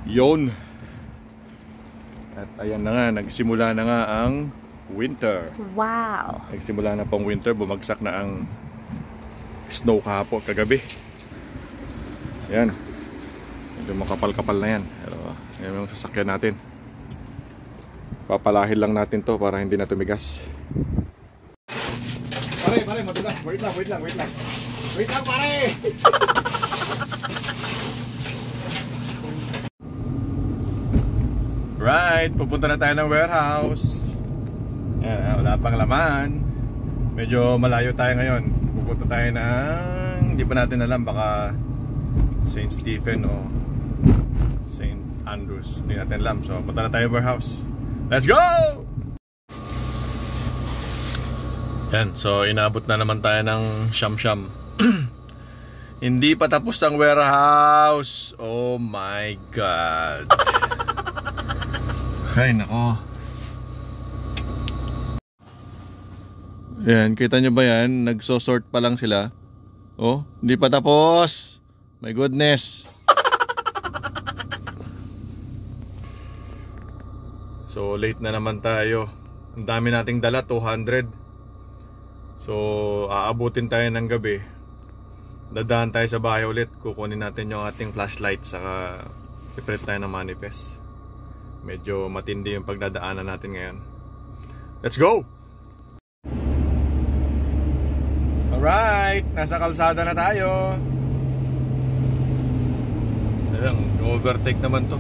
Yon. At ayan na nga, nagsimula na nga ang winter. Wow! Nagsimula na pong winter, bumagsak na ang snow kahapon, kagabi. Ayan. Medyo makapal-kapal na yan. Pero ayan yung sasakyan natin. Papalahin lang natin to para hindi na tumigas. Pare, madulas. Wait lang. Wait lang, pare! Right, pupunta na tayo ng warehouse. Yan, wala pang laman. Medyo malayo tayo ngayon. Pupunta tayo ng, hindi pa natin alam, baka St. Stephen o St. Andrews. Hindi natin alam. So, punta na tayo ng warehouse. Let's go! Yan, so inabot na naman tayo ng Siyam-Siyam. Hindi pa tapos ang warehouse. Oh my God. Ay, nako. Yan, kita nyo ba yan? Nagsosort pa lang sila. Oh, hindi pa tapos. My goodness. So, late na naman tayo. Ang dami nating dala, 200. So, aabutin tayo ng gabi. Dadaan tayo sa bahay ulit. Kukunin natin yung ating flashlight. Saka, iprint tayo ng manifest. Medyo matindi yung pagdadaanan natin ngayon. Let's go! Alright! Nasa kalsada na tayo. Ayan, overtake naman to.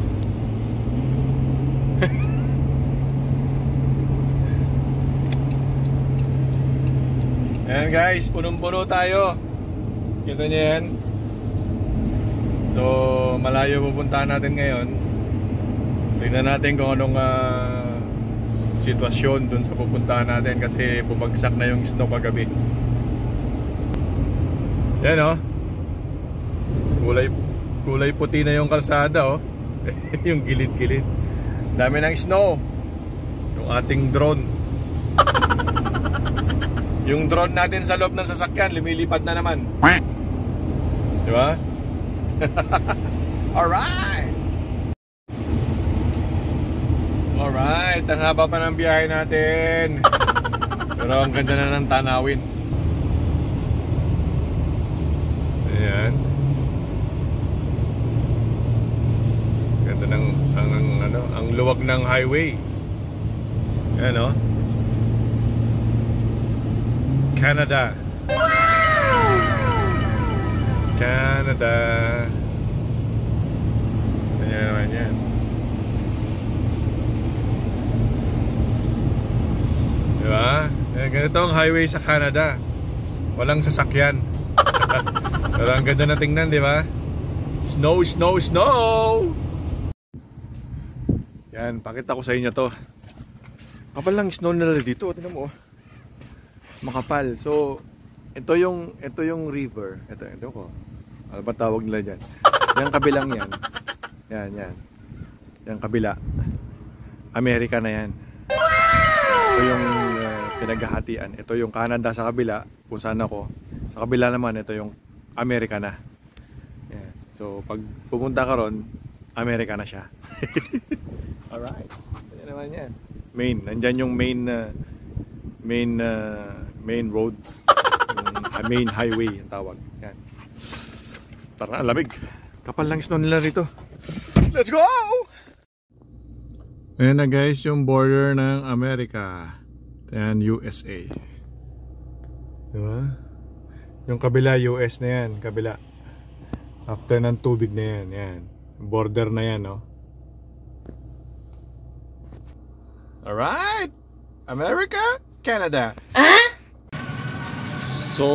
Ayan guys, punong-puno tayo. Kita nyo yan. So, malayo pupuntahan natin ngayon. Tingnan natin kung anong sitwasyon dun sa pupuntahan natin kasi bumagsak na yung snow kagabi. Yan o. Kulay puti na yung kalsada o. Yung gilid-gilid. Dami ng snow. Yung ating drone. Yung drone natin sa loob ng sasakyan lumilipad na naman. Diba? Alright! Alright, ang haba pa ng biyahe natin. Pero ang ganda na ng tanawin. Ayan. Ganda ng ang luwag ng highway. Ayan o. Canada. Canada. Ayan naman yan. Diba? Ganito ang highway sa Canada. Walang sasakyan. Pero ang ganda na tingnan, diba? Snow, snow, snow! Yan, pakita ko sa inyo to. Kapal lang snow nila dito. Tingnan mo. Makapal. So, ito yung river. Ito ko. Ano ba tawag nila dyan? Yung kabilang yan. Yan. Yung kabila. Amerika na yan. Ito yung pinaghahatian. Ito yung Canada sa kabila, kung saan ako. Sa kabila naman, ito yung Amerika na. Yan. So, pag pumunta ka ron, Amerika na siya. Alright. Yan naman yan. Main. Nandyan yung main road. Yung main highway yung tawag. Yan. Parang alamig. Kapal lang snow nila rito. Let's go! Ayan na guys, yung border ng Amerika. Ayan, USA. Diba? Yung kabila, US na yan. Kabila. After ng tubig na yan. Yan. Border na yan, no? Alright! America, Canada. So,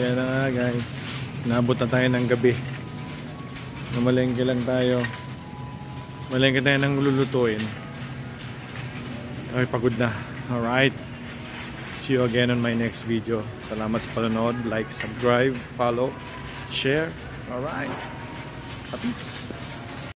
yan na nga guys. Nabot na tayo ng gabi. Namalengke lang tayo. Malengke tayo ng lulutuin. Ay, pagod na. Alright. See you again on my next video. Salamat sa panonood. Like, subscribe, follow, share. Alright. Peace.